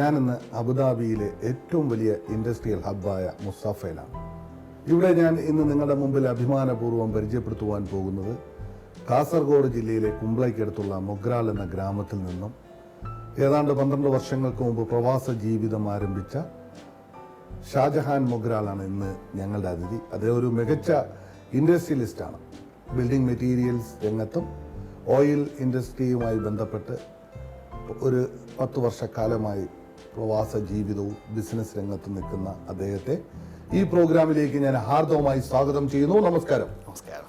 ഞാനിന്ന് അബുദാബിയിലെ ഏറ്റവും വലിയ ഇൻഡസ്ട്രിയൽ ഹബ്ബായ മുസാഫയിലാണ്. ഇവിടെ ഞാൻ ഇന്ന് നിങ്ങളുടെ മുമ്പിൽ അഭിമാനപൂർവ്വം പരിചയപ്പെടുത്തുവാൻ പോകുന്നത് കാസർഗോഡ് ജില്ലയിലെ കുംബ്ലയ്ക്കടുത്തുള്ള മൊഗ്രാൽ എന്ന ഗ്രാമത്തിൽ നിന്നും ഏതാണ്ട് 12 വർഷങ്ങൾക്ക് മുമ്പ് പ്രവാസ ജീവിതം ആരംഭിച്ച ഷാജഹാൻ മൊഗ്രാലാണ് ഇന്ന് ഞങ്ങളുടെ അതിഥി. അദ്ദേഹം ഒരു മികച്ച ഇൻഡസ്ട്രിയലിസ്റ്റാണ്. ബിൽഡിംഗ് മെറ്റീരിയൽസ് രംഗത്തും ഓയിൽ ഇൻഡസ്ട്രിയുമായി ബന്ധപ്പെട്ട് ഒരു 10 വർഷക്കാലമായി പ്രവാസ ജീവിതവും ബിസിനസ് രംഗത്ത് നിൽക്കുന്ന അദ്ദേഹത്തെ ഈ പ്രോഗ്രാമിലേക്ക് ഞാൻ ഹാർദവമായി സ്വാഗതം ചെയ്യുന്നു. നമസ്കാരം. നമസ്കാരം.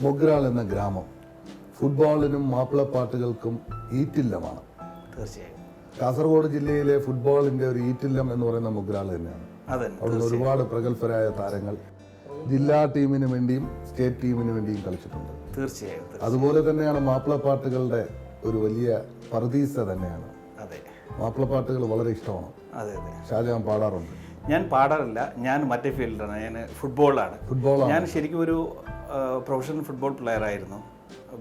മൊഗ്രാൽ എന്ന ഗ്രാമം ഫുട്ബോളിനും മാപ്പിളപ്പാട്ടുകൾക്കും ഈറ്റില്ലമാണ്. തീർച്ചയായും കാസർഗോഡ് ജില്ലയിലെ ഫുട്ബോളിന്റെ ഒരു ഈറ്റില്ലം എന്ന് പറയുന്ന മൊഗ്രാൽ തന്നെയാണ്. അവിടെ ഒരുപാട് പ്രഗത്ഭരായ താരങ്ങൾ ജില്ലാ ടീമിന് വേണ്ടിയും സ്റ്റേറ്റ് ടീമിന് വേണ്ടിയും കളിച്ചിട്ടുണ്ട്. തീർച്ചയായും. അതുപോലെ തന്നെയാണ് മാപ്പിളപ്പാട്ടുകളുടെ ഒരു വലിയ പർദീസ തന്നെയാണ്. അതെ, മാപ്പിളപ്പാട്ടുകൾ വളരെ ഇഷ്ടമാണ്. അതെ അതെ. ഷാജഹാൻ പാടാറുണ്ട്? ഞാൻ പാടാറില്ല, ഞാൻ മറ്റേ ഫീൽഡാണ്. ഞാൻ ഫുട്ബോളാണ്. ഞാൻ ശരിക്കും ഒരു പ്രൊഫഷണൽ ഫുട്ബോൾ പ്ലെയർ ആയിരുന്നു.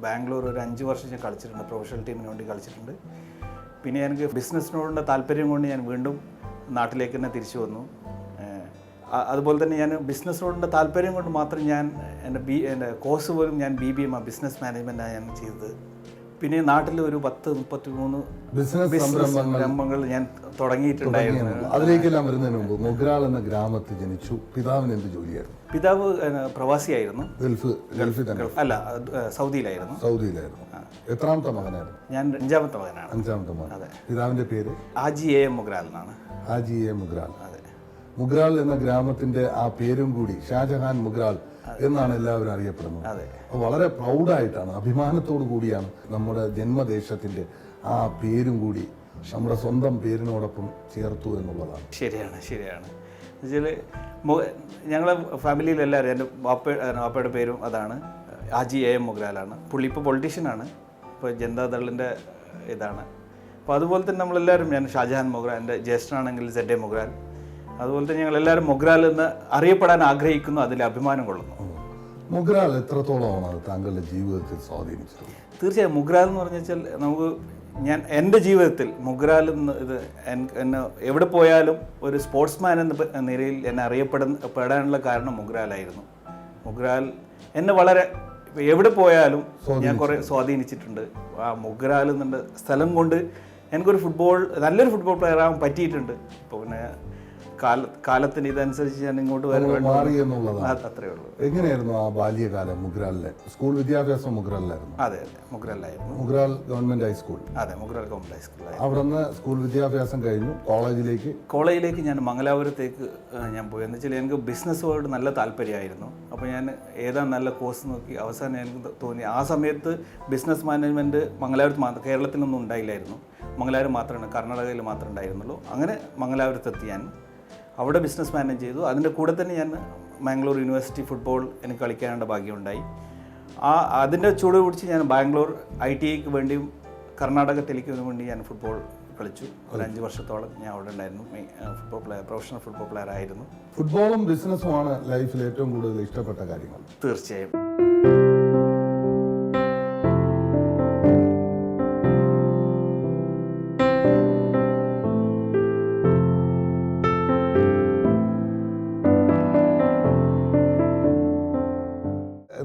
ബാംഗ്ലൂർ ഒരു 5 വർഷം ഞാൻ കളിച്ചിട്ടുണ്ട്, പ്രൊഫഷണൽ ടീമിന് വേണ്ടി കളിച്ചിട്ടുണ്ട്. പിന്നെ എനിക്ക് ബിസിനസ്സിനോടുള്ള താല്പര്യം കൊണ്ട് ഞാൻ വീണ്ടും നാട്ടിലേക്ക് തന്നെ തിരിച്ചു വന്നു. അതുപോലെ തന്നെ ഞാൻ ബിസിനസ്സിനോടുള്ള താല്പര്യം കൊണ്ട് മാത്രം ഞാൻ എൻ്റെ കോഴ്സ് പോലും ഞാൻ BBM ബിസിനസ് മാനേജ്മെൻറ്റാണ് ഞാൻ ചെയ്തത്. പിന്നെ നാട്ടിൽ ഒരു 10-33 ബിസിനസ് സംരംഭങ്ങൾ ഞാൻ തുടങ്ങിയിട്ടുണ്ടായിരുന്നു. അതിലേക്കെല്ലാം വരുന്നതിന് മുമ്പ് മൊഗ്രാൽ എന്ന ഗ്രാമത്തിൽ ജനിച്ചു. പിതാവിന് എന്ത് ജോലിയായിരുന്നു? പിതാവ് പ്രവാസിയായിരുന്നു. ഗൾഫിൽ തന്നെ? അല്ല, സൗദിയിലായിരുന്നു. എത്രാമത്തെ മകനായിരുന്നു? ഞാൻ 5ാമത്തെ മകനാണ്. 5ാമത്തെ മകൻ. അതെ. പിതാവിന്റെ പേര്? ഹാജി A മൊഗ്രാൽ എന്നാണ്. ഹാജി A മൊഗ്രാൽ. അതെ. മൊഗ്രാൽ എന്ന ഗ്രാമത്തിന്റെ ആ പേരും കൂടി ഷാജഹാൻ മൊഗ്രാൽ എന്നാണ് എല്ലാവരും അറിയപ്പെടുന്നത്. അതെ. വളരെ പ്രൗഡായിട്ടാണ്, അഭിമാനത്തോടു കൂടിയാണ് നമ്മുടെ ജന്മദേശത്തിന്റെ ആ പേരും കൂടി നമ്മുടെ സ്വന്തം പേരിനോടൊപ്പം ചേർത്തു എന്നുള്ളതാണ്. ശരിയാണ്. എന്നുവെച്ചാൽ ഞങ്ങളെ ഫാമിലിയിലെല്ലാവരും, എൻ്റെ വാപ്പയുടെ പേരും അതാണ്, ഹാജി A മൊഗ്രാലാണ്. പുള്ളി ഇപ്പോൾ പൊളിറ്റീഷ്യനാണ്, ഇപ്പോൾ ജനതാദളിൻ്റെ ഇതാണ്. അപ്പോൾ അതുപോലെ തന്നെ നമ്മളെല്ലാവരും, ഞാൻ ഷാജഹാൻ മൊഗ്രാൽ, എൻ്റെ ജ്യേഷ്ഠനാണെങ്കിൽ ZA മൊഗ്രാൽ. അതുപോലെ തന്നെ ഞങ്ങളെല്ലാവരും മൊഗ്രാൽ എന്ന് അറിയപ്പെടാൻ ആഗ്രഹിക്കുന്നു, അതിൽ അഭിമാനം കൊള്ളുന്നു. മൊഗ്രാൽ എത്രത്തോളമാണ് താങ്കളുടെ ജീവിതത്തിൽ സ്വാധീനിച്ചത്? തീർച്ചയായും മൊഗ്രാൽ എന്ന് പറഞ്ഞാൽ നമുക്ക്, എൻ്റെ ജീവിതത്തിൽ മൊഗ്രാൽ എന്ന് എന്നെ എവിടെ പോയാലും ഒരു സ്പോർട്സ്മാൻ എന്ന നിലയിൽ എന്നെ അറിയപ്പെടാനുള്ള കാരണം മൊഗ്രാലായിരുന്നു. മൊഗ്രാൽ എന്നെ വളരെ, എവിടെ പോയാലും ഞാൻ കുറേ സ്വാധീനിച്ചിട്ടുണ്ട്. ആ മൊഗ്രാൽ എന്നുള്ള സ്ഥലം കൊണ്ട് എനിക്കൊരു നല്ലൊരു ഫുട്ബോൾ പ്ലെയർ ആകാൻ പറ്റിയിട്ടുണ്ട്. ഇപ്പോൾ പിന്നെ കാലത്തിന് ഇതനുസരിച്ച് ഞാൻ ഇങ്ങോട്ട് മാറി എന്നുള്ളതാണ്. അത്രേ ഉള്ളൂ. എങ്ങനെയായിരുന്നു ആ ബാല്യകാലം മൊഗ്രാലിലെ? സ്കൂൾ വിദ്യാഭ്യാസം മൊഗ്രാലിലായിരുന്നു? അതെ, മൊഗ്രാലിലായിരുന്നു. Mogral government high school? അതെ, മൊഗ്രാൽ ഗവൺമെന്റ് ഹൈസ്കൂൾ. അവിടെ നിന്ന് സ്കൂൾ വിദ്യാഭ്യാസം കഴിഞ്ഞു കോളേജിലേക്ക് ഞാൻ മംഗലാപുരത്തേക്ക് ഞാൻ പോയി. എന്ന് വെച്ചാൽ എനിക്ക് ബിസിനസ്സുമായിട്ട് നല്ല താല്പര്യമായിരുന്നു. അപ്പോൾ ഞാൻ ഏതാണ് നല്ല കോഴ്സ് നോക്കി അവസാനം എനിക്ക് തോന്നി, ആ സമയത്ത് ബിസിനസ് മാനേജ്മെൻറ്റ് മംഗലാപുരത്ത് മാത്രം, കേരളത്തിലൊന്നും ഉണ്ടായില്ലായിരുന്നു. മംഗലാപുരം മാത്രമാണ്, കർണാടകയിൽ മാത്രമേ ഉണ്ടായിരുന്നുള്ളൂ. അങ്ങനെ മംഗലാപുരത്തെത്തി ഞാൻ അവിടെ ബിസിനസ് മാനേജ് ചെയ്തു. അതിൻ്റെ കൂടെ തന്നെ ഞാൻ ബാംഗ്ലൂർ യൂണിവേഴ്സിറ്റി ഫുട്ബോൾ എനിക്ക് കളിക്കാനുള്ള ഭാഗ്യമുണ്ടായി. അതിൻ്റെ ചൂട് പിടിച്ച് ഞാൻ ബാംഗ്ലൂർ ITIക്ക് വേണ്ടിയും കർണാടക ടെലിക്കിന് വേണ്ടി ഞാൻ ഫുട്ബോൾ കളിച്ചു. ഒരു 5 വർഷത്തോളം ഞാൻ അവിടെ ഉണ്ടായിരുന്നു. പ്രൊഫഷണൽ ഫുട്ബോൾ പ്ലെയർ ആയിരുന്നു. ഫുട്ബോളും ബിസിനസ്സുമാണ് ലൈഫിൽ ഏറ്റവും കൂടുതൽ ഇഷ്ടപ്പെട്ട കാര്യങ്ങൾ? തീർച്ചയായും.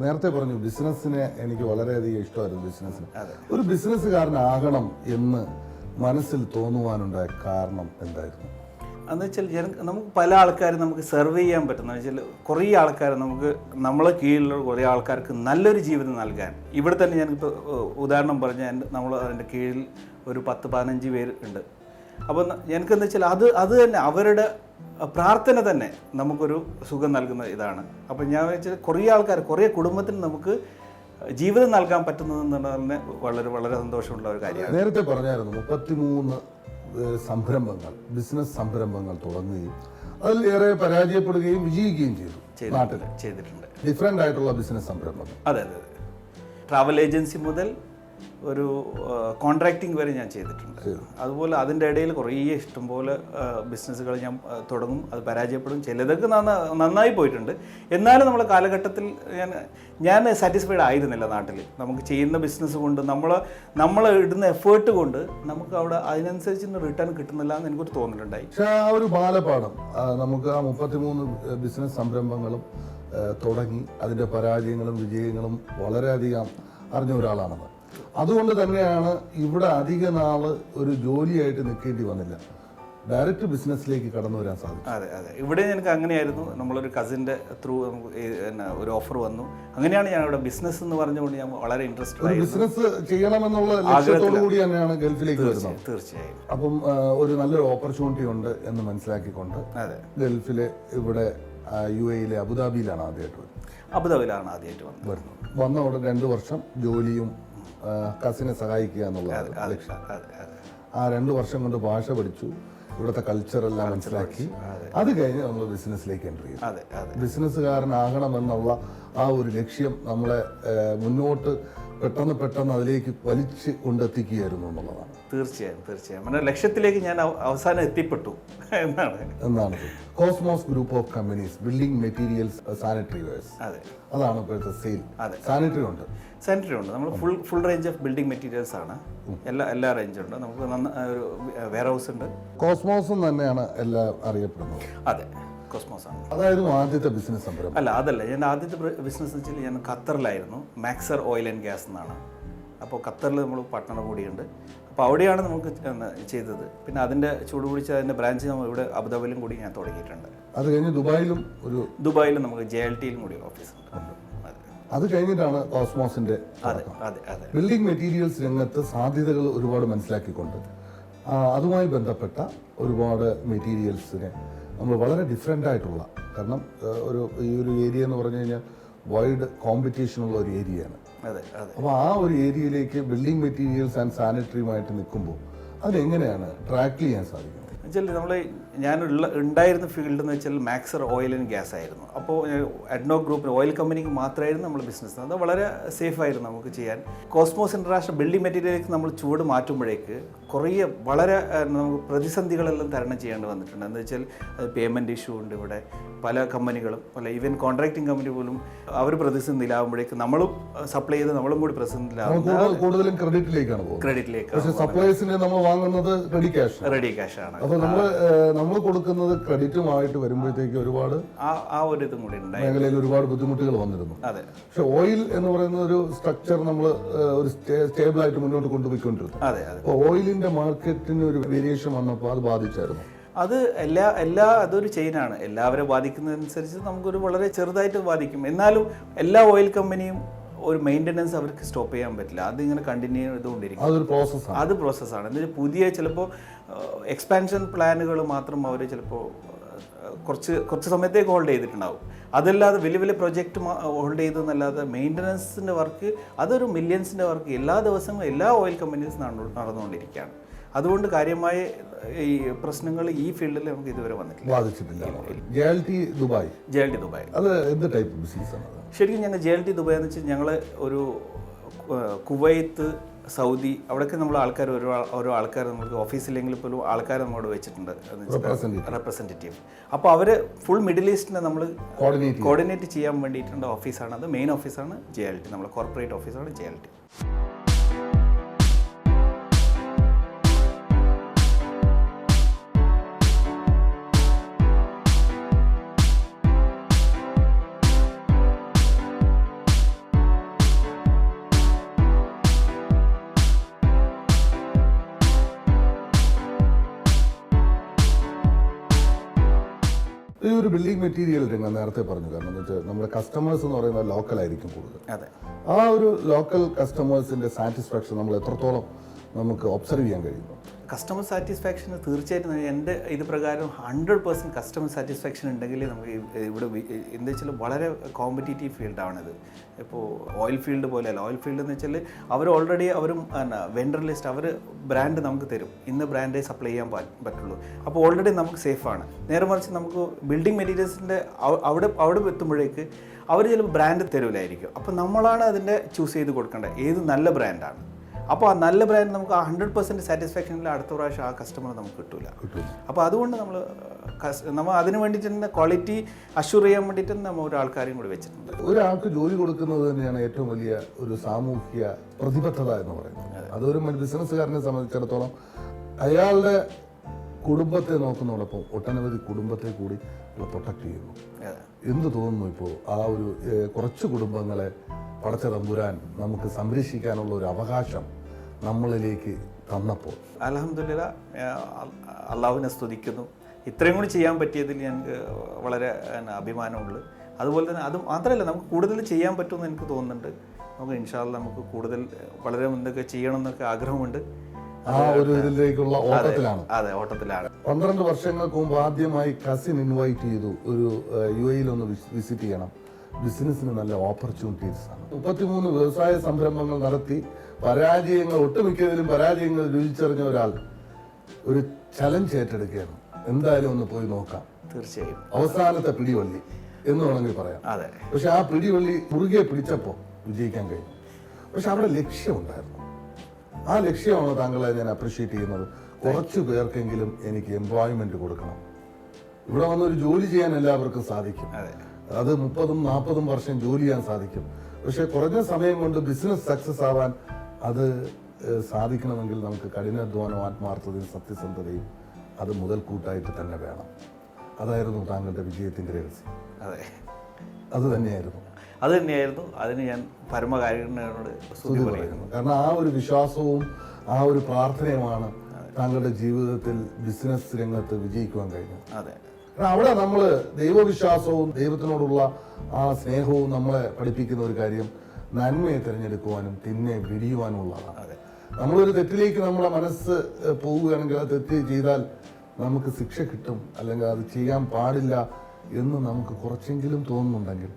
നേരത്തെ പറഞ്ഞു ബിസിനസ്സിനെ എനിക്ക് വളരെയധികം ഇഷ്ടമായിരുന്നു. ബിസിനസ്സിന് ഒരു ബിസിനസ്സുകാരനാകണം എന്ന് മനസ്സിൽ തോന്നുവാനുണ്ടായ കാരണം എന്തായിരുന്നു? എന്ന് വെച്ചാൽ നമുക്ക് പല ആൾക്കാരും നമുക്ക് സെർവ് ചെയ്യാൻ പറ്റുന്ന വെച്ചാൽ കുറേ ആൾക്കാർ നമുക്ക്, നമ്മളെ കീഴിലുള്ള കുറേ ആൾക്കാർക്ക് നല്ലൊരു ജീവിതം നൽകാൻ. ഇവിടെ തന്നെ ഞാനിപ്പോൾ ഉദാഹരണം പറഞ്ഞാൽ അതിൻ്റെ കീഴിൽ ഒരു 10-15 പേര് ഉണ്ട്. അപ്പോൾ എനിക്കെന്ന് വെച്ചാൽ അത് തന്നെ അവരുടെ പ്രാർത്ഥന തന്നെ നമുക്കൊരു സുഖം നൽകുന്ന ഇതാണ്. അപ്പം ഞാൻ വെച്ചാൽ കുറേ ആൾക്കാർ, കുറേ കുടുംബത്തിന് നമുക്ക് ജീവിതം നൽകാൻ പറ്റുന്നതെന്നുള്ളതിന് വളരെ വളരെ സന്തോഷമുള്ള ഒരു കാര്യമാണ്. നേരത്തെ പറഞ്ഞായിരുന്നു 33 സംരംഭങ്ങൾ, ബിസിനസ് സംരംഭങ്ങൾ തുടങ്ങുകയും അതിൽ ഏറെ പരാജയപ്പെടുകയും വിജയിക്കുകയും ചെയ്തിട്ടുണ്ട്. ഡിഫറെൻ്റ് ആയിട്ടുള്ള ബിസിനസ് സംരംഭങ്ങൾ. അതെ. ട്രാവൽ ഏജൻസി മുതൽ ഒരു കോൺട്രാക്റ്റിംഗ് വരെ ഞാൻ ചെയ്തിട്ടുണ്ട്. അതുപോലെ അതിൻ്റെ ഇടയിൽ കുറേ ഇഷ്ടംപോലെ ബിസിനസ്സുകൾ ഞാൻ തുടങ്ങും, അത് പരാജയപ്പെടും, ചിലതൊക്കെ നന്നായി പോയിട്ടുണ്ട്. എന്നാലും നമ്മളെ കാലഘട്ടത്തിൽ ഞാൻ സാറ്റിസ്ഫൈഡ് ആയിരുന്നില്ല. നാട്ടിൽ നമുക്ക് ചെയ്യുന്ന ബിസിനസ് കൊണ്ട് നമ്മൾ ഇടുന്ന എഫേർട്ട് കൊണ്ട് നമുക്ക് അവിടെ അതിനനുസരിച്ച് റിട്ടേൺ കിട്ടുന്നില്ല എന്ന് എനിക്കൊരു തോന്നലുണ്ടായി. പക്ഷേ ആ ഒരു ബാലപാഠം നമുക്ക് ആ 33 ബിസിനസ് സംരംഭങ്ങളും തുടങ്ങി അതിൻ്റെ പരാജയങ്ങളും വിജയങ്ങളും വളരെയധികം അറിഞ്ഞ ഒരാളാണത്. അതുകൊണ്ട് തന്നെയാണ് ഇവിടെ അധിക നാള് ഒരു ജോലിയായിട്ട് നിൽക്കേണ്ടി വന്നില്ല, ഡയറക്റ്റ് ബിസിനസ്സിലേക്ക് കടന്നു വരാൻ സാധിക്കും. അതെ അതെ, ഇവിടെ എനിക്ക് അങ്ങനെയായിരുന്നു. നമ്മളൊരു കസിൻ്റെ ത്രൂ ഒരു ഓഫർ വന്നു. അങ്ങനെയാണ് ഞാൻ ഇവിടെ ബിസിനസ് എന്ന് പറഞ്ഞുകൊണ്ട് ഞാൻ വളരെ ഇൻട്രസ്റ്റഡ് ആയി. ബിസിനസ് ചെയ്യണമെന്നുള്ള ലക്ഷ്യത്തോടു കൂടി തന്നെയാണ് ഗൾഫിലേക്ക് വരുന്നത്. തീർച്ചയായും. അപ്പം ഒരു നല്ലൊരു ഓപ്പർച്യൂണിറ്റി ഉണ്ട് എന്ന് മനസ്സിലാക്കിക്കൊണ്ട് ഗൾഫിലെ ഇവിടെ UAE അബുദാബിയിലാണ് ആദ്യമായിട്ട് വരുന്നത്. വന്ന ഉടനെ 2 വർഷം ജോലിയും കസിനെ സഹായിക്കുക എന്നുള്ളത് ലക്ഷ്യം. ആ 2 വർഷം കൊണ്ട് ഭാഷ പഠിച്ചു, ഇവിടുത്തെ കൾച്ചറെല്ലാം മനസ്സിലാക്കി. അത് കഴിഞ്ഞ് നമ്മൾ ബിസിനസ്സിലേക്ക് എൻ്റർ ചെയ്യും. ബിസിനസ്സുകാരനാകണമെന്നുള്ള ആ ഒരു ലക്ഷ്യം നമ്മളെ മുന്നോട്ട് പെട്ടെന്ന് അതിലേക്ക് വലിച്ച് കൊണ്ടെത്തിക്കുകയായിരുന്നു എന്നുള്ളതാണ്. തീർച്ചയായും എൻ്റെ ലക്ഷ്യത്തിലേക്ക് ഞാൻ അവസാനം എത്തിപ്പെട്ടു എന്നാണ്. Cosmos group of companies, building materials, sanitary wares, അതാണ് ഇപ്പോഴത്തെ സെയിൽ. സാനിറ്ററി ഉണ്ട്, നമ്മൾ full range of building materials ആണ്. എല്ലാ റേഞ്ചും ഉണ്ട്. നമുക്ക് ഒരു വെയർ ഹൗസ് ഉണ്ട്. കോസ്മോസും തന്നെയാണ് എല്ലാം അറിയപ്പെടുന്നത്. അതെ, കോസ്മോസ് ആണ്. അതായിരുന്നു ആദ്യത്തെ ബിസിനസ് സംരംഭം? അതല്ല, ഞാൻ ആദ്യത്തെ ബിസിനസ് എന്ന് വെച്ചാൽ ഞാൻ ഖത്തറിലായിരുന്നു. മാക്സർ ഓയിൽ ആൻഡ് ഗ്യാസ് എന്നാണ്. അപ്പോൾ ഖത്തറിൽ നമ്മൾ പാർട്ട്ണർ കൂടിയുണ്ട്. അപ്പോൾ അവിടെയാണ് നമുക്ക് ചെയ്തത്. പിന്നെ അതിൻ്റെ ചൂട് പിടിച്ച അതിൻ്റെ ബ്രാഞ്ച് നമ്മൾ ഇവിടെ അബുദാബിയിലും കൂടി ഞാൻ തുടങ്ങിയിട്ടുണ്ട്. അത് കഴിഞ്ഞ് ദുബായിലും നമുക്ക് JLTയിലും കൂടി ഓഫീസ് ഉണ്ട്. അത് കഴിഞ്ഞിട്ടാണ് കോസ്മോസിന്റെ ബിൽഡിംഗ് മെറ്റീരിയൽസ് രംഗത്ത് സാധ്യതകൾ ഒരുപാട് മനസ്സിലാക്കിക്കൊണ്ട് അതുമായി ബന്ധപ്പെട്ട ഒരുപാട് മെറ്റീരിയൽസിനെ നമ്മൾ വളരെ ഡിഫറെൻ്റ് ആയിട്ടുള്ള, കാരണം ഈ ഒരു ഏരിയ എന്ന് പറഞ്ഞു കഴിഞ്ഞാൽ വൈഡ് കോമ്പറ്റീഷനുള്ള ഒരു ഏരിയയാണ്. അപ്പോൾ ആ ഒരു ഏരിയയിലേക്ക് ബിൽഡിംഗ് മെറ്റീരിയൽസ് ആൻഡ് സാനിറ്ററിയുമായിട്ട് നിൽക്കുമ്പോൾ അതെങ്ങനെയാണ് ട്രാക്ക് ചെയ്യാൻ സാധിക്കുന്നത്? ഞാൻ ഉണ്ടായിരുന്ന ഫീൽഡ് എന്ന് വെച്ചാൽ മാക്സർ ഓയിൽ ആൻഡ് ഗ്യാസ് ആയിരുന്നു. അപ്പോൾ അഡ്നോ ഗ്രൂപ്പിന് ഓയിൽ കമ്പനിക്ക് മാത്രമായിരുന്നു നമ്മൾ ബിസിനസ്. അത് വളരെ സേഫ് ആയിരുന്നു നമുക്ക് ചെയ്യാൻ. കോസ്മോസ് ഇൻ്റർനാഷണൽ ബിൽഡിംഗ് മെറ്റീരിയലിലേക്ക് നമ്മൾ ചുവട് മാറ്റുമ്പോഴേക്ക് വളരെ നമുക്ക് പ്രതിസന്ധികളെല്ലാം തരണം ചെയ്യേണ്ടി വന്നിട്ടുണ്ട്. എന്ന് വെച്ചാൽ പേയ്മെൻറ്റ് ഇഷ്യൂ ഉണ്ട്. ഇവിടെ പല കമ്പനികളും, ഈവൻ കോൺട്രാക്ടിങ് കമ്പനി പോലും അവർ പ്രതിസന്ധിയിലാകുമ്പോഴേക്ക് നമ്മളും സപ്ലൈ ചെയ്ത് നമ്മളും കൂടി പ്രതിസന്ധിയിലാകും. കൂടുതലും ക്രെഡിറ്റിലേക്ക് സപ്ലൈസിനെ നമ്മൾ വാങ്ങുന്നത് റെഡി ക്യാഷ് ആണ്. അപ്പോൾ നമ്മൾ കൊടുക്കുന്നത് ക്രെഡിറ്റുമായിട്ട് വരുമ്പോഴത്തേക്ക് ഒരുപാട് ആ ഒരു ഇതും കൂടി മേഖലയിൽ ഒരുപാട് ബുദ്ധിമുട്ടുകൾ വന്നിരുന്നു. പക്ഷെ ഓയിൽ എന്ന് പറയുന്ന ഒരു സ്ട്രക്ചർ നമ്മൾ ഒരു സ്റ്റേബിൾ ആയിട്ട് മുന്നോട്ട് കൊണ്ടുപോയിക്കൊണ്ടിരുന്നു. അപ്പോൾ ഓയിലിന്റെ മാർക്കറ്റിന് ഒരു വേരിയേഷൻ വന്നപ്പോൾ അത് ബാധിച്ചായിരുന്നു. അത് അതൊരു ചെയിനാണ്. എല്ലാവരും ബാധിക്കുന്നതനുസരിച്ച് നമുക്കൊരു വളരെ ചെറുതായിട്ട് ബാധിക്കും. എന്നാലും എല്ലാ ഓയിൽ കമ്പനിയും ഒരു മെയിൻ്റനൻസ് അവർക്ക് സ്റ്റോപ്പ് ചെയ്യാൻ പറ്റില്ല. അതിങ്ങനെ കണ്ടിന്യൂ ചെയ്തുകൊണ്ടിരിക്കും. അത് പ്രോസസ്സാണ്. എന്ന് വെച്ചാൽ പുതിയ ചിലപ്പോൾ എക്സ്പാൻഷൻ പ്ലാനുകൾ മാത്രം അവർ ചിലപ്പോൾ കുറച്ച് സമയത്തേക്ക് ഹോൾഡ് ചെയ്തിട്ടുണ്ടാവും. അതല്ലാതെ വലിയ പ്രൊജക്റ്റ് ഹോൾഡ് ചെയ്തെന്നല്ലാതെ മെയിൻ്റനൻസിൻ്റെ വർക്ക് അതൊരു മില്യൺസിൻ്റെ വർക്ക് എല്ലാ ദിവസവും എല്ലാ ഓയിൽ കമ്പനീസും നടന്നുകൊണ്ടിരിക്കുകയാണ്. അതുകൊണ്ട് കാര്യമായ ഈ പ്രശ്നങ്ങൾ ഈ ഫീൽഡിൽ നമുക്ക് ഇതുവരെ ബാധിച്ചിട്ടില്ല. JLT ദുബായ് അത് എന്ത് ടൈപ്പ് ബിസിനസ്സാണ്? ശരിക്കും ഞങ്ങൾ JLT ദുബായ് എന്ന് വെച്ചാൽ ഞങ്ങൾ ഒരു കുവൈത്ത്, സൗദി അവിടെയൊക്കെ നമ്മൾ ആൾക്കാർ ഓരോ ആൾക്കാർ നമുക്ക് ഓഫീസിലെങ്കിൽ പോലും ആൾക്കാർ നമ്മോട് വെച്ചിട്ടുണ്ട് റെപ്രസെൻറ്റേറ്റീവ്. അപ്പോൾ അവർ ഫുൾ മിഡിൽ ഈസ്റ്റിനെ നമ്മൾ കോർഡിനേറ്റ് ചെയ്യാൻ വേണ്ടിയിട്ടുള്ള ഓഫീസാണ്. അത് മെയിൻ ഓഫീസാണ് JLT. നമ്മളെ കോർപ്പറേറ്റ് ഓഫീസാണ് JLT. ഈ ഒരു ബിൽഡിംഗ് മെറ്റീരിയൽ രംഗം നേരത്തെ പറഞ്ഞു. കാരണം എന്ന് വെച്ചാൽ നമ്മുടെ കസ്റ്റമേഴ്സ് എന്ന് പറയുന്നത് ലോക്കലായിരിക്കും കൂടുതൽ. ആ ഒരു ലോക്കൽ കസ്റ്റമേഴ്സിന്റെ സാറ്റിസ്ഫാക്ഷൻ നമ്മൾ എത്രത്തോളം നമുക്ക് ഒബ്സർവ് ചെയ്യാൻ കഴിയുന്നു? കസ്റ്റമർ സാറ്റിസ്ഫാക്ഷൻ തീർച്ചയായിട്ടും എൻ്റെ ഇത് പ്രകാരം 100% കസ്റ്റമർ സാറ്റിസ്ഫാക്ഷൻ ഉണ്ടെങ്കിൽ നമുക്ക് ഇവിടെ എന്താ വെച്ചാൽ വളരെ കോമ്പറ്റീറ്റീവ് ഫീൽഡാണിത്. ഇപ്പോൾ ഓയിൽ ഫീൽഡ് പോലെയല്ല. ഓയിൽ ഫീൽഡ് എന്ന് വെച്ചാൽ അവർ ഓൾറെഡി വെൻഡർ ലിസ്റ്റ് അവർ ബ്രാൻഡ് നമുക്ക് തരും. ഇന്ന് ബ്രാൻഡേ സപ്ലൈ ചെയ്യാൻ പറ്റുള്ളൂ. അപ്പോൾ ഓൾറെഡി നമുക്ക് സേഫാണ്. നേരെ മറിച്ച് നമുക്ക് ബിൽഡിംഗ് മെറ്റീരിയൽസിൻ്റെ അവിടെ എത്തുമ്പോഴേക്ക് അവർ ചിലപ്പോൾ ബ്രാൻഡ് തരൂലായിരിക്കും. അപ്പോൾ നമ്മളാണ് അതിൻ്റെ ചൂസ് ചെയ്ത് കൊടുക്കേണ്ടത് ഏത് നല്ല ബ്രാൻഡാണ്. അപ്പോൾ ആ നല്ല ബ്രാൻഡ് നമുക്ക് ആ 100% സാറ്റിസ്ഫാക്ഷനിൽ അടുത്ത പ്രാവശ്യം ആ കസ്റ്റമർ നമുക്ക് കിട്ടില്ല. അപ്പോൾ അതുകൊണ്ട് നമ്മൾ അതിന് വേണ്ടിയിട്ട് തന്നെ ക്വാളിറ്റി അഷ്യൂർ ചെയ്യാൻ വേണ്ടിയിട്ട് നമ്മൾ ഒരാൾക്കാരെയും കൂടി വെച്ചിട്ടുണ്ട്. ഒരാൾക്ക് ജോലി കൊടുക്കുന്നത് തന്നെയാണ് ഏറ്റവും വലിയ ഒരു സാമൂഹ്യ പ്രതിബദ്ധത എന്ന് പറയുന്നത്. അതൊരു ബിസിനസ്സുകാരനെ സംബന്ധിച്ചിടത്തോളം അയാളുടെ കുടുംബത്തെ നോക്കുന്നതോടൊപ്പം ഒട്ടനവധി കുടുംബത്തെ കൂടി പ്രൊട്ടക്ട് ചെയ്യുന്നു. എന്ത് തോന്നുന്നു ഇപ്പോൾ ആ ഒരു കുറച്ച് കുടുംബങ്ങളെ പടച്ച തമ്പുരാൻ നമുക്ക് സംരക്ഷിക്കാനുള്ള ഒരു അവകാശം നമ്മളിലേക്ക് തന്നപ്പോൾ? അൽഹംദുലില്ലാ, അള്ളാഹുവിനെ സ്തുതിക്കുന്നു. ഇത്രയും കൂടി ചെയ്യാൻ പറ്റിയതിൽ ഞങ്ങൾക്ക് വളരെ അഭിമാനമുള്ളൂ. അതുപോലെ തന്നെ അത് മാത്രമല്ല, നമുക്ക് കൂടുതൽ ചെയ്യാൻ പറ്റുമെന്ന് എനിക്ക് തോന്നുന്നുണ്ട്. നമുക്ക് ഇൻഷാ അല്ലാഹ് നമുക്ക് കൂടുതൽ വളരെ എന്തൊക്കെ ചെയ്യണം എന്നൊക്കെ ആഗ്രഹമുണ്ട്. ആ ഒരു ഇതിലേക്കുള്ള ഓട്ടത്തിലാണ്. അതെ, ഓട്ടത്തിലാണ്. 12 വർഷങ്ങൾക്ക് മുമ്പ് ആദ്യമായി കസിൻ ഇൻവൈറ്റ് ചെയ്തു, ഒരു UAE ഒന്ന് വിസിറ്റ് ചെയ്യണം, ബിസിനസ്സിന് നല്ല ഓപ്പർച്യൂണിറ്റീസ് ആണ്. 33 വ്യവസായ സംരംഭങ്ങൾ നടത്തി ഒട്ടുമിക്കതിലും പരാജയങ്ങൾ രുചിച്ചറിഞ്ഞ ഒരാൾ ഒരു ചലഞ്ച് ഏറ്റെടുക്കുകയാണ്. എന്തായാലും ഒന്ന് പോയി നോക്കാം. തീർച്ചയായും അവസാനത്തെ പിടിവള്ളി എന്ന് വേണമെങ്കിൽ പറയാം. അതെ. പക്ഷെ ആ പിടിവള്ളി മുറുകെ പിടിച്ചപ്പോൾ വിജയിക്കാൻ കഴിഞ്ഞു. പക്ഷെ അവിടെ ലക്ഷ്യമുണ്ടായിരുന്നു. ആ ലക്ഷ്യമാണ് താങ്കളെ ഞാൻ അപ്രീഷിയേറ്റ് ചെയ്യുന്നത്. കുറച്ചു പേർക്കെങ്കിലും എനിക്ക് എംപ്ലോയ്മെന്റ് കൊടുക്കണം. ഇവിടെ വന്നൊരു ജോലി ചെയ്യാൻ എല്ലാവർക്കും സാധിക്കും. അത് 30-40 വർഷം ജോലി ചെയ്യാൻ സാധിക്കും. പക്ഷെ കുറഞ്ഞ സമയം കൊണ്ട് ബിസിനസ് സക്സസ് ആവാൻ അത് സാധിക്കണമെങ്കിൽ നമുക്ക് കഠിനാധ്വാനം, ആത്മാർത്ഥതയും സത്യസന്ധതയും അത് മുതൽക്കൂട്ടായിട്ട് തന്നെ വേണം. അതായിരുന്നു താങ്കളുടെ വിജയത്തിന്റെ രഹസ്യം. അതെ, അത് തന്നെയായിരുന്നു. അതിന് ഞാൻ പരമകാരുണ്യനോട് സ്തുതി പറയുന്നു. കാരണം ആ ഒരു വിശ്വാസവും ആ ഒരു പ്രാർത്ഥനയുമാണ് താങ്കളുടെ ജീവിതത്തിൽ ബിസിനസ് രംഗത്ത് വിജയിക്കുവാൻ കഴിഞ്ഞത്. അതെ. കാരണം അവിടെ നമ്മൾ ദൈവവിശ്വാസവും ദൈവത്തിനോടുള്ള ആ സ്നേഹവും നമ്മളെ പഠിപ്പിക്കുന്ന ഒരു കാര്യം നന്മയെ തിരഞ്ഞെടുക്കുവാനും തിന്മയെ വെടിയുവാനുള്ളതാണ്. നമ്മളൊരു തെറ്റിലേക്ക് നമ്മളെ മനസ്സ് പോവുകയാണെങ്കിൽ ആ തെറ്റ് ചെയ്താൽ നമുക്ക് ശിക്ഷ കിട്ടും, അല്ലെങ്കിൽ അത് ചെയ്യാൻ പാടില്ല എന്ന് നമുക്ക് കുറച്ചെങ്കിലും തോന്നുന്നുണ്ടെങ്കിൽ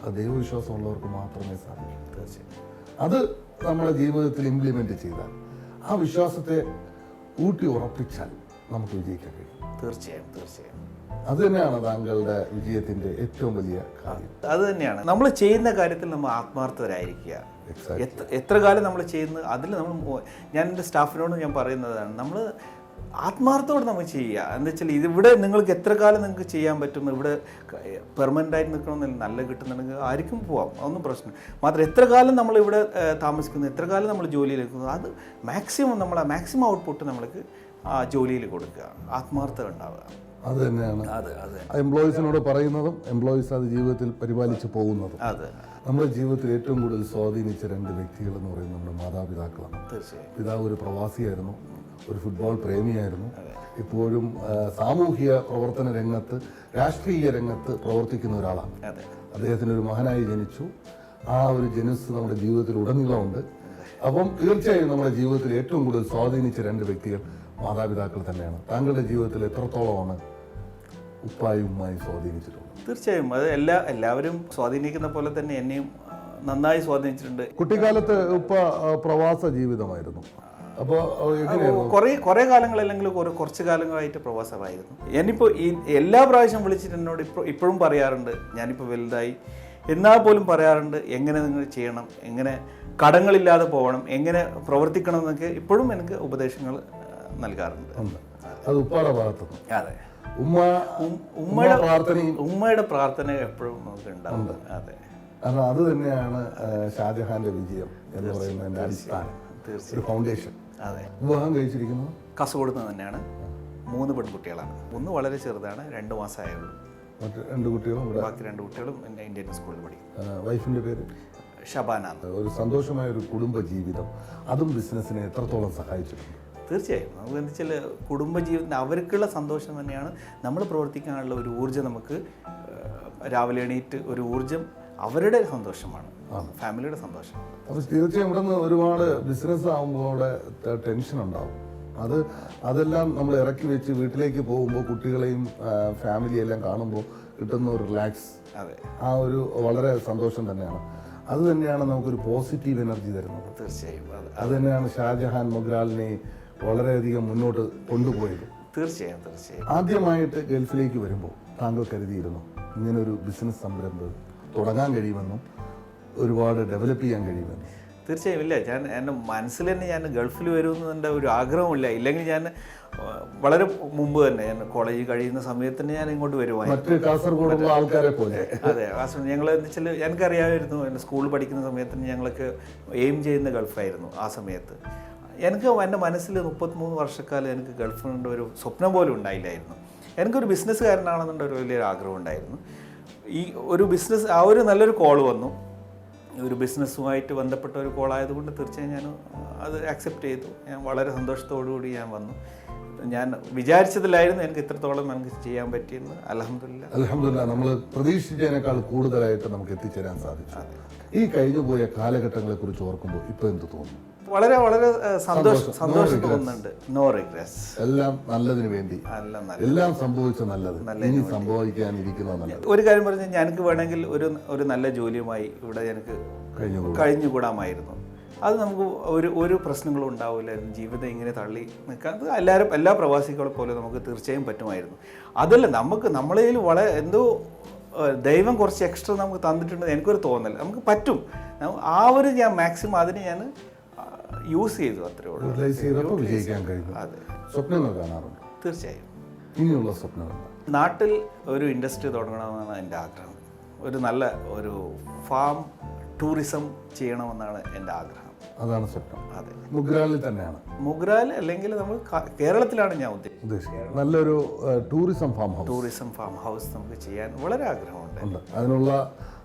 അത് ദൈവവിശ്വാസമുള്ളവർക്ക് മാത്രമേ സാധിക്കൂ. തീർച്ചയായും അത് നമ്മുടെ ജീവിതത്തിൽ ഇംപ്ലിമെന്റ് ചെയ്താൽ, ആ വിശ്വാസത്തെ ഊട്ടി ഉറപ്പിച്ചാൽ നമുക്ക് വിജയിക്കാൻ കഴിയും. തീർച്ചയായും അത് തന്നെയാണ് താങ്കളുടെ വിജയത്തിന്റെ ഏറ്റവും വലിയ കാര്യം. അത് തന്നെയാണ് നമ്മൾ ചെയ്യുന്ന കാര്യത്തിൽ നമ്മൾ ആത്മാർത്ഥരായിരിക്കുക. എത്ര കാലം നമ്മൾ ചെയ്യുന്നത് അതിൽ ഞാൻ എൻ്റെ സ്റ്റാഫിനോട് ഞാൻ പറയുന്നതാണ്, നമ്മൾ ആത്മാർത്ഥത്തോടെ നമ്മൾ ചെയ്യുക. എന്താ വെച്ചാൽ ഇതിവിടെ നിങ്ങൾക്ക് എത്ര കാലം നിങ്ങൾക്ക് ചെയ്യാൻ പറ്റും, ഇവിടെ പെർമനൻ്റ് ആയിട്ട് നിൽക്കണമെന്നില്ല, നല്ല കിട്ടുന്നുണ്ടെങ്കിൽ ആർക്കും പോവാം, അതൊന്നും പ്രശ്നം. മാത്രം എത്ര കാലം നമ്മളിവിടെ താമസിക്കുന്നു, എത്ര കാലം നമ്മൾ ജോലിയിൽ നിൽക്കുന്നു, അത് മാക്സിമം ഔട്ട്പുട്ട് നമ്മൾക്ക് ആ ജോലിയിൽ കൊടുക്കുക, ആത്മാർത്ഥത ഉണ്ടാവുക. അത് തന്നെയാണ് എംപ്ലോയീസിനോട് പറയുന്നതും എംപ്ലോയീസ് അത് ജീവിതത്തിൽ പരിപാലിച്ച് പോകുന്നതും. നമ്മുടെ ജീവിതത്തിൽ ഏറ്റവും കൂടുതൽ സ്വാധീനിച്ച 2 വ്യക്തികൾ എന്ന് പറയുന്നത് നമ്മുടെ മാതാപിതാക്കളാണ്. പിതാവ് ഒരു പ്രവാസിയായിരുന്നു, ഒരു ഫുട്ബോൾ പ്രേമിയായിരുന്നു. ഇപ്പോഴും സാമൂഹിക പ്രവർത്തന രംഗത്ത്, രാഷ്ട്രീയ രംഗത്ത് പ്രവർത്തിക്കുന്ന ഒരാളാണ്. അദ്ദേഹത്തിനൊരു മകനായി ജനിച്ചു. ആ ഒരു ജനുസ് നമ്മുടെ ജീവിതത്തിൽ ഉടനീളമുണ്ട്. അപ്പം തീർച്ചയായും നമ്മുടെ ജീവിതത്തിൽ ഏറ്റവും കൂടുതൽ സ്വാധീനിച്ച 2 വ്യക്തികൾ മാതാപിതാക്കൾ തന്നെയാണ്. താങ്കളുടെ ജീവിതത്തിൽ എത്രത്തോളമാണ് ഉപ്പായും ഉമ്മായും സ്വാധീനിച്ചിട്ടുള്ളത്? തീർച്ചയായും അത് എല്ലാവരും സ്വാധീനിക്കുന്ന പോലെ തന്നെ എന്നെയും നന്നായി സ്വാധീനിച്ചിട്ടുണ്ട്. കുട്ടിക്കാലത്ത് ഉപ്പ പ്രവാസ ജീവിതമായിരുന്നു. അപ്പോൾ കുറേ കാലങ്ങളല്ലെങ്കിൽ കുറച്ച് കാലങ്ങളായിട്ട് പ്രവാസമായിരുന്നു. ഞാനിപ്പോൾ ഈ എല്ലാ പ്രാവശ്യം വിളിച്ചിട്ട് എന്നോട് ഇപ്പോഴും പറയാറുണ്ട്, ഞാനിപ്പോൾ വലുതായി എന്നാൽ പോലും പറയാറുണ്ട്, എങ്ങനെ നിങ്ങൾ ചെയ്യണം, എങ്ങനെ കടങ്ങളില്ലാതെ പോകണം, എങ്ങനെ പ്രവർത്തിക്കണം എന്നൊക്കെ ഇപ്പോഴും എനിക്ക് ഉപദേശങ്ങൾ നൽകാറുണ്ട്. അത് ഉപ്പയുടെ ഭാഗത്ത്. അതെ, ഉമ്മയുടെ പ്രാർത്ഥന എപ്പോഴും നമുക്ക് ഉണ്ടാവും. അതെ, കാരണം അത് തന്നെയാണ് ഷാജഹാന്റെ വിജയം എന്ന് പറയുന്നതിന്റെ അടിസ്ഥാനം, ഒരു ഫൗണ്ടേഷൻ. അതെ. വിവാഹം കഴിച്ചിരിക്കുന്നത് കാസർഗോഡ് നിന്ന് തന്നെയാണ്. 3 പെൺകുട്ടികളാണ്. ഒന്ന് വളരെ ചെറുതാണ്, 2 മാസമായേ ഉള്ളൂ. മറ്റ് 2 കുട്ടികളും ബാക്കി 2 കുട്ടികളും എൻ്റെ ഇന്ത്യൻ സ്കൂളിൽ പഠിക്കും. വൈഫിന്റെ പേര് ഷബാന. ഒരു സന്തോഷമായ ഒരു കുടുംബ ജീവിതം, അതും ബിസിനസ്സിനെ എത്രത്തോളം സഹായിച്ചിട്ടുണ്ട്? തീർച്ചയായും നമുക്ക് എന്താ വെച്ചാൽ കുടുംബജീവിതത്തിന് അവർക്കുള്ള സന്തോഷം തന്നെയാണ് നമ്മൾ പ്രവർത്തിക്കാനുള്ള ഒരു ഊർജ്ജം. നമുക്ക് രാവിലെ എണീറ്റ് ഒരു ഊർജ്ജം അവരുടെ സന്തോഷമാണ്, ഫാമിലിയുടെ സന്തോഷം. അപ്പോൾ തീർച്ചയായും ഇവിടെ നിന്ന് ഒരുപാട് ബിസിനസ് ആകുമ്പോൾ അവിടെ ടെൻഷൻ ഉണ്ടാവും. അതെല്ലാം നമ്മൾ ഇറക്കി വെച്ച് വീട്ടിലേക്ക് പോകുമ്പോൾ കുട്ടികളെയും ഫാമിലിയെല്ലാം കാണുമ്പോൾ കിട്ടുന്ന ഒരു റിലാക്സ്, ആ ഒരു വളരെ സന്തോഷം തന്നെയാണ്. അത് തന്നെയാണ് നമുക്കൊരു പോസിറ്റീവ് എനർജി തരുന്നത്. തീർച്ചയായും അത് തന്നെയാണ് ഷാജഹാൻ മുഗ്രാലിനെ വളരെയധികം മുന്നോട്ട് കൊണ്ടുപോയത്. തീർച്ചയായും ആദ്യമായിട്ട് ഗൾഫിലേക്ക് വരുമ്പോൾ താങ്കൾ കരുതിയിരുന്നു ഇങ്ങനൊരു ബിസിനസ് സംരംഭം തുടങ്ങാൻ കഴിയുമെന്നും ഒരുപാട് ഡെവലപ്പ് ചെയ്യാൻ കഴിയുമെന്നും? തീർച്ചയായും ഇല്ല. എൻ്റെ മനസ്സിൽ തന്നെ ഞാൻ ഗൾഫിൽ വരുമെന്ന് എൻ്റെ ഒരു ആഗ്രഹമില്ല. ഇല്ലെങ്കിൽ ഞാൻ വളരെ മുമ്പ് തന്നെ ഞാൻ കോളേജ് കഴിയുന്ന സമയത്ത് തന്നെ ഞാൻ ഇങ്ങോട്ട് വരുവായിരുന്നു. മറ്റ് കാസർഗോഡുള്ള ആൾക്കാരെ പോലെ. അതെ, ഞങ്ങൾ എന്ന് വെച്ചാൽ എനിക്കറിയാമായിരുന്നു, എൻ്റെ സ്കൂളിൽ പഠിക്കുന്ന സമയത്ത് തന്നെ ഞങ്ങൾക്ക് എയിം ചെയ്യുന്ന ഗൾഫായിരുന്നു ആ സമയത്ത്. എനിക്ക് എൻ്റെ മനസ്സിൽ 33 വർഷക്കാലം എനിക്ക് ഗൾഫിൻ്റെ ഒരു സ്വപ്നം പോലും ഉണ്ടായില്ലായിരുന്നു. എനിക്കൊരു ബിസിനസ്സുകാരനാണെന്നുള്ള ഒരു വലിയൊരു ആഗ്രഹം ഉണ്ടായിരുന്നു. ഈ ഒരു ബിസിനസ് ആ ഒരു നല്ലൊരു കോൾ വന്നു, ഒരു ബിസിനസ്സുമായിട്ട് ബന്ധപ്പെട്ട ഒരു കോളായതുകൊണ്ട് തീർച്ചയായും ഞാൻ അത് ആക്സെപ്റ്റ് ചെയ്തു. ഞാൻ വളരെ സന്തോഷത്തോടുകൂടി ഞാൻ വന്നു. ഞാൻ വിചാരിച്ചതിലായിരുന്നു എനിക്ക് ഇത്രത്തോളം നമുക്ക് ചെയ്യാൻ പറ്റിയെന്ന്. അൽഹംദുലില്ലാ നമ്മൾ പ്രതീക്ഷിച്ചതിനേക്കാൾ കൂടുതലായിട്ട് നമുക്ക് എത്തിച്ചേരാൻ സാധിച്ചു. ഈ കഴിഞ്ഞുപോയ കാലഘട്ടങ്ങളെ കുറിച്ച് ഓർക്കുമ്പോൾ ഇപ്പൊ എന്ത് തോന്നുന്നു? വളരെ വളരെ സന്തോഷം തോന്നുന്നുണ്ട്. No regrets. എല്ലാം നല്ലതിന് വേണ്ടി, എല്ലാം സംഭവിച്ച നല്ലത്, ഇനി സംഭവിക്കാനിരിക്കുന്ന നല്ലത്. ഒരു കാര്യം പറഞ്ഞാൽ എനിക്ക് വേണമെങ്കിൽ ഒരു നല്ല ജോലിയുമായി ഇവിടെ എനിക്ക് കഴിഞ്ഞുകൂടാമായിരുന്നു. അത് നമുക്ക് ഒരു പ്രശ്നങ്ങളും ഉണ്ടാവില്ലായിരുന്നു. ജീവിതം ഇങ്ങനെ തള്ളി നിൽക്കാൻ എല്ലാ പ്രവാസികളെ പോലെ നമുക്ക് തീർച്ചയായും പറ്റുമായിരുന്നു. അതല്ല, നമ്മളെ എന്തോ ദൈവം കുറച്ച് എക്സ്ട്രാ നമുക്ക് തന്നിട്ടുണ്ട് എനിക്കൊരു തോന്നൽ. നമുക്ക് പറ്റും. ഞാൻ മാക്സിമം അതിന് ഞാൻ യൂസ് ചെയ്തു. അത്രേ ഉള്ളൂ. വിജയിക്കാൻ കഴിയും. അതെ. സ്വപ്നങ്ങൾ കാണാറുണ്ട്? തീർച്ചയായും. ഇനിയുള്ള സ്വപ്നങ്ങൾ നാട്ടിൽ ഒരു ഇൻഡസ്ട്രി തുടങ്ങണമെന്നാണ് എൻ്റെ ആഗ്രഹം. ഒരു നല്ല ഒരു ഫാം ടൂറിസം ചെയ്യണമെന്നാണ് എൻ്റെ ആഗ്രഹം. അതാണ് സ്വപ്നം. അതെ. മുഗ്രാലിൽ തന്നെയാണ്? മുഗ്രാൽ അല്ലെങ്കിൽ നമ്മൾ കേരളത്തിലാണ് ഞാൻ ഉദ്ദേശിക്കുന്നത്. നല്ലൊരു ടൂറിസം ഫാം ഹൗസ് നമുക്ക് ചെയ്യാൻ വളരെ ആഗ്രഹമുണ്ട്. അതിനുള്ള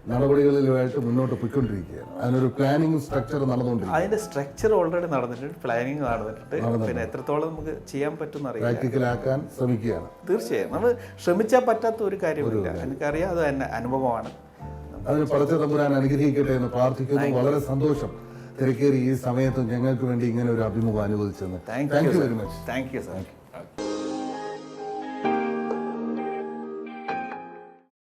നടപടികളിലുമായിട്ട് മുന്നോട്ട് പോയിക്കൊണ്ടിരിക്കുകയാണ്. അതിനൊരു പ്ലാനിങ് സ്ട്രക്ചർ നടന്നുകൊണ്ടിരിക്കും. അതിന്റെ സ്ട്രക്ചർ ഓൾറെഡി നടന്നിട്ടുണ്ട്, പ്ലാനിങ് നടന്നിട്ടുണ്ട്. പിന്നെ എത്രത്തോളം നമുക്ക് ചെയ്യാൻ പറ്റും അറിയാം. പ്രാക്ടിക്കലാക്കാൻ ശ്രമിക്കുകയാണ്. തീർച്ചയായും നമ്മൾ ശ്രമിച്ചാൽ പറ്റാത്ത ഒരു കാര്യമില്ല. എനിക്കറിയാം, അത് എന്നെ അനുഭവമാണ്. അതിന് പടച്ച തമ്പുരാൻ അനുഗ്രഹിക്കട്ടെ എന്ന് പ്രാർത്ഥിക്കുന്നു. വളരെ സന്തോഷം തിരക്കേറി ഈ സമയത്ത് ഞങ്ങൾക്ക് വേണ്ടി ഇങ്ങനെ ഒരു അഭിമുഖം അനുവദിച്ചെന്ന്. Thank you very much. Thank you sir.